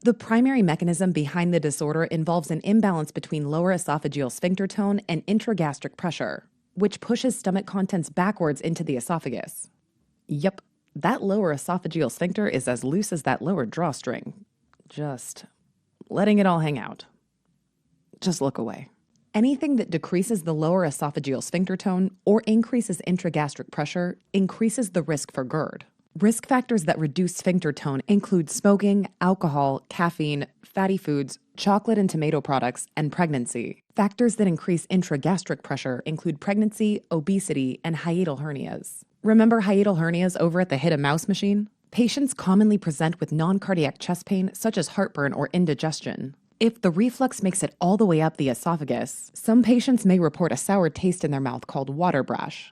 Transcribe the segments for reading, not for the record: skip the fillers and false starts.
The primary mechanism behind the disorder involves an imbalance between lower esophageal sphincter tone and intragastric pressure, which pushes stomach contents backwards into the esophagus. Yep, that lower esophageal sphincter is as loose as that lower drawstring. Just letting it all hang out. Just look away. Anything that decreases the lower esophageal sphincter tone or increases intragastric pressure increases the risk for GERD. Risk factors that reduce sphincter tone include smoking, alcohol, caffeine, fatty foods, chocolate and tomato products, and pregnancy. Factors that increase intragastric pressure include pregnancy, obesity, and hiatal hernias. Remember hiatal hernias over at the Hit a Mouse machine? Patients commonly present with non-cardiac chest pain such as heartburn or indigestion. If the reflux makes it all the way up the esophagus, some patients may report a sour taste in their mouth called water brash.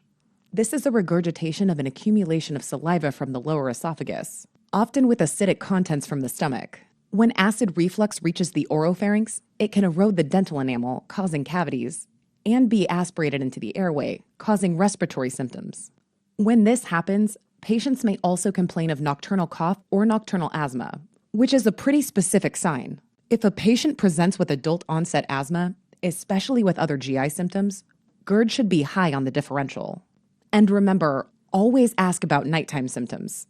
This is a regurgitation of an accumulation of saliva from the lower esophagus, often with acidic contents from the stomach. When acid reflux reaches the oropharynx, it can erode the dental enamel, causing cavities, and be aspirated into the airway, causing respiratory symptoms. When this happens, patients may also complain of nocturnal cough or nocturnal asthma, which is a pretty specific sign. If a patient presents with adult-onset asthma, especially with other GI symptoms, GERD should be high on the differential. And remember, always ask about nighttime symptoms,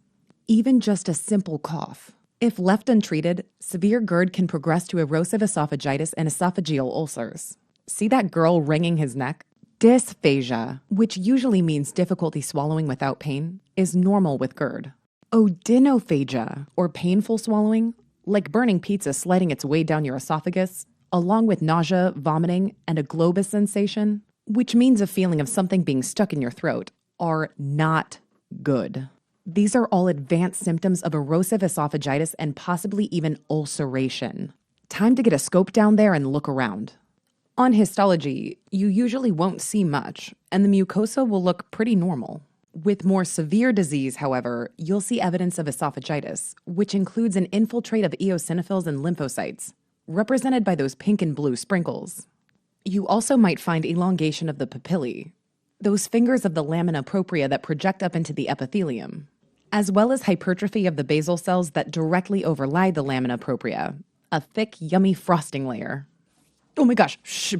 even just a simple cough. If left untreated, severe GERD can progress to erosive esophagitis and esophageal ulcers. See that girl wringing his neck? Dysphagia, which usually means difficulty swallowing without pain, is normal with GERD. Odynophagia, or painful swallowing, like burning pizza sliding its way down your esophagus, along with nausea, vomiting, and a globus sensation, which means a feeling of something being stuck in your throat, are not good. These are all advanced symptoms of erosive esophagitis and possibly even ulceration. Time to get a scope down there and look around. On histology, you usually won't see much, and the mucosa will look pretty normal. With more severe disease, however, you'll see evidence of esophagitis, which includes an infiltrate of eosinophils and lymphocytes, represented by those pink and blue sprinkles. You also might find elongation of the papillae, those fingers of the lamina propria that project up into the epithelium, as well as hypertrophy of the basal cells that directly overlie the lamina propria, a thick, yummy frosting layer. Oh my gosh, shh,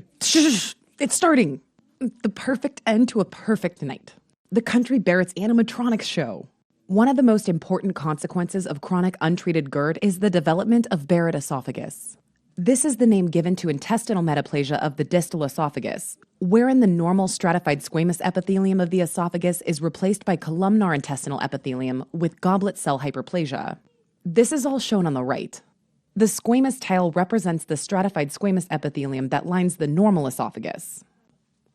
it's starting! The perfect end to a perfect night. The Country Barrett's animatronics show. One of the most important consequences of chronic untreated GERD is the development of Barrett esophagus. This is the name given to intestinal metaplasia of the distal esophagus, wherein the normal stratified squamous epithelium of the esophagus is replaced by columnar intestinal epithelium with goblet cell hyperplasia. This is all shown on the right. The squamous tile represents the stratified squamous epithelium that lines the normal esophagus.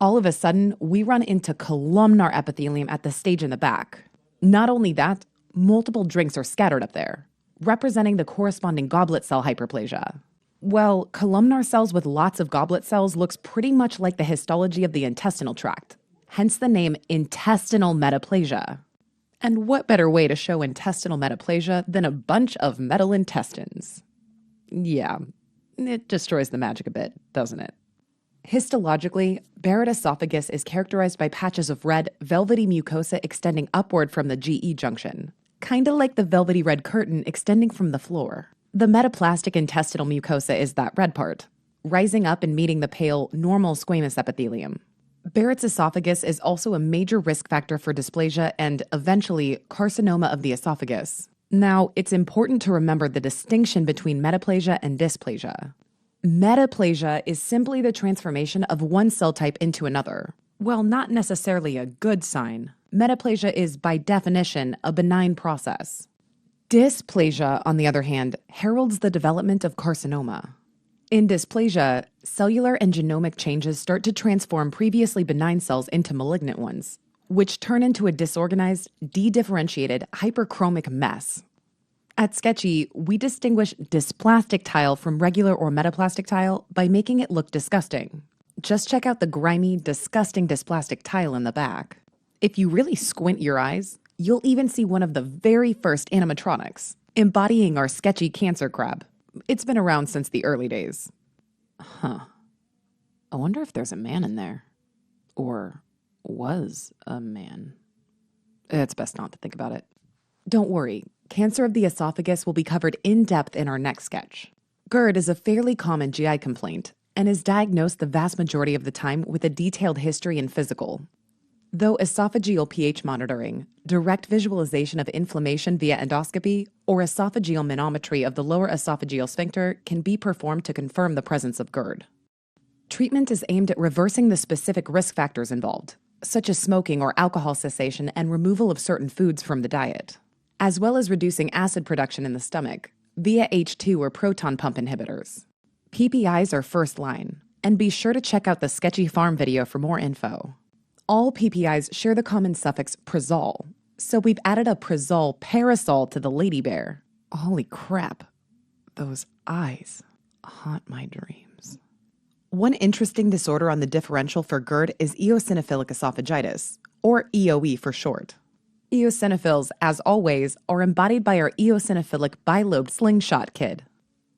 All of a sudden, we run into columnar epithelium at the stage in the back. Not only that, multiple drinks are scattered up there, representing the corresponding goblet cell hyperplasia. Well, columnar cells with lots of goblet cells looks pretty much like the histology of the intestinal tract, hence the name intestinal metaplasia. And what better way to show intestinal metaplasia than a bunch of metal intestines? Yeah, it destroys the magic a bit, doesn't it? Histologically, Barrett esophagus is characterized by patches of red, velvety mucosa extending upward from the GE junction, kinda like the velvety red curtain extending from the floor. The metaplastic intestinal mucosa is that red part, rising up and meeting the pale, normal squamous epithelium. Barrett's esophagus is also a major risk factor for dysplasia and, eventually, carcinoma of the esophagus. Now, it's important to remember the distinction between metaplasia and dysplasia. Metaplasia is simply the transformation of one cell type into another. While not necessarily a good sign, metaplasia is, by definition, a benign process. Dysplasia, on the other hand, heralds the development of carcinoma. In dysplasia, cellular and genomic changes start to transform previously benign cells into malignant ones, which turn into a disorganized, dedifferentiated, hyperchromic mess. At Sketchy, we distinguish dysplastic tile from regular or metaplastic tile by making it look disgusting. Just check out the grimy, disgusting dysplastic tile in the back. If you really squint your eyes, you'll even see one of the very first animatronics, embodying our sketchy cancer crab. It's been around since the early days. I wonder if there's a man in there. Or was a man. It's best not to think about it. Don't worry, Cancer of the esophagus will be covered in depth in our next sketch. GERD is a fairly common GI complaint and is diagnosed the vast majority of the time with a detailed history and physical. Though esophageal pH monitoring, direct visualization of inflammation via endoscopy, or esophageal manometry of the lower esophageal sphincter can be performed to confirm the presence of GERD. Treatment is aimed at reversing the specific risk factors involved, such as smoking or alcohol cessation and removal of certain foods from the diet, as well as reducing acid production in the stomach via H2 or proton pump inhibitors. PPIs are first line, and be sure to check out the Sketchy Farm video for more info. All PPIs share the common suffix prazole, so we've added a prazole parasol to the lady bear. Holy crap, those eyes haunt my dreams. One interesting disorder on the differential for GERD is eosinophilic esophagitis, or EOE for short. Eosinophils, as always, are embodied by our eosinophilic bilobed slingshot kid,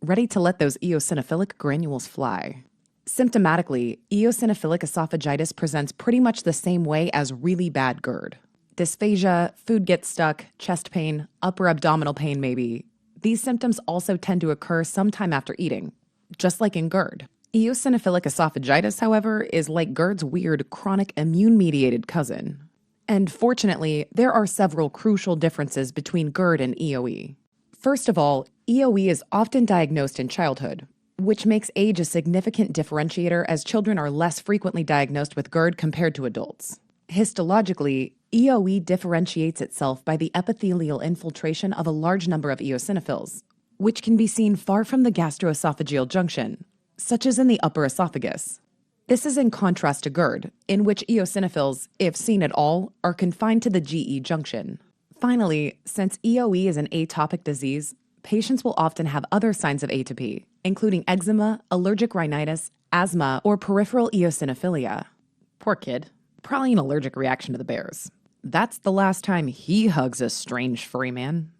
ready to let those eosinophilic granules fly. Symptomatically, eosinophilic esophagitis presents pretty much the same way as really bad GERD. Dysphagia, food gets stuck, chest pain, upper abdominal pain maybe. These symptoms also tend to occur sometime after eating, just like in GERD. Eosinophilic esophagitis, however, is like GERD's weird chronic immune-mediated cousin. And fortunately, there are several crucial differences between GERD and EOE. First of all, EOE is often diagnosed in childhood, which makes age a significant differentiator as children are less frequently diagnosed with GERD compared to adults. Histologically, EOE differentiates itself by the epithelial infiltration of a large number of eosinophils, which can be seen far from the gastroesophageal junction, such as in the upper esophagus. This is in contrast to GERD, in which eosinophils, if seen at all, are confined to the GE junction. Finally, since EOE is an atopic disease, patients will often have other signs of atopy, including eczema, allergic rhinitis, asthma, or peripheral eosinophilia. Poor kid. Probably an allergic reaction to the bears. That's the last time he hugs a strange furry man.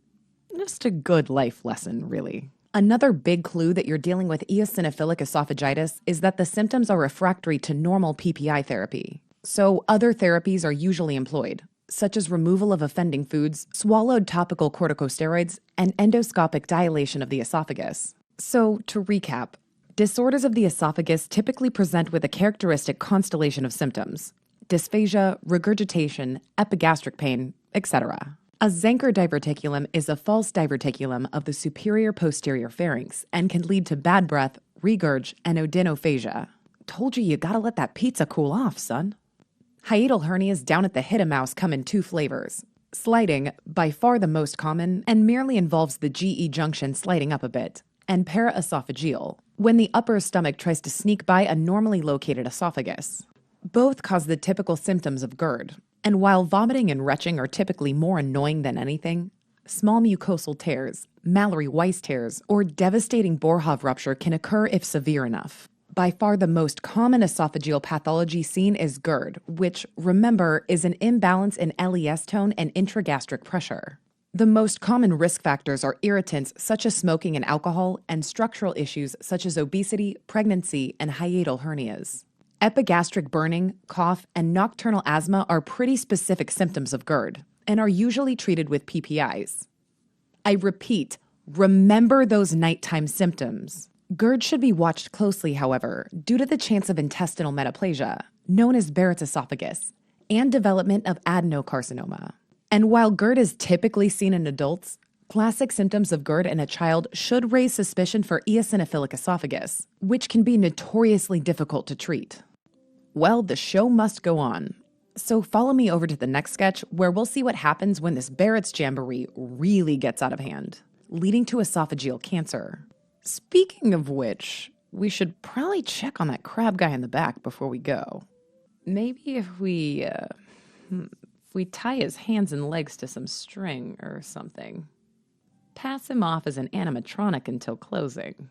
Just a good life lesson, really. Another big clue that you're dealing with eosinophilic esophagitis is that the symptoms are refractory to normal PPI therapy. So other therapies are usually employed, such as removal of offending foods, swallowed topical corticosteroids, and endoscopic dilation of the esophagus. So, to recap, disorders of the esophagus typically present with a characteristic constellation of symptoms: dysphagia, regurgitation, epigastric pain, etc. A Zenker diverticulum is a false diverticulum of the superior posterior pharynx and can lead to bad breath, regurg, and odynophagia. Told you gotta let that pizza cool off, son. Hiatal hernias down at the hit-a-mouse come in two flavors. Sliding, by far the most common, and merely involves the GE junction sliding up a bit, and paraesophageal, when the upper stomach tries to sneak by a normally located esophagus. Both cause the typical symptoms of GERD, and while vomiting and retching are typically more annoying than anything, small mucosal tears, Mallory-Weiss tears, or devastating Boerhaave rupture can occur if severe enough. By far the most common esophageal pathology seen is GERD, which, remember, is an imbalance in LES tone and intragastric pressure. The most common risk factors are irritants such as smoking and alcohol, and structural issues such as obesity, pregnancy, and hiatal hernias. Epigastric burning, cough, and nocturnal asthma are pretty specific symptoms of GERD, and are usually treated with PPIs. I repeat, remember those nighttime symptoms. GERD should be watched closely, however, due to the chance of intestinal metaplasia, known as Barrett's esophagus, and development of adenocarcinoma. And while GERD is typically seen in adults, classic symptoms of GERD in a child should raise suspicion for eosinophilic esophagus, which can be notoriously difficult to treat. Well, the show must go on. So follow me over to the next sketch where we'll see what happens when this Barrett's jamboree really gets out of hand, leading to esophageal cancer. Speaking of which, we should probably check on that crab guy in the back before we go. Maybe if we tie his hands and legs to some string or something. Pass him off as an animatronic until closing.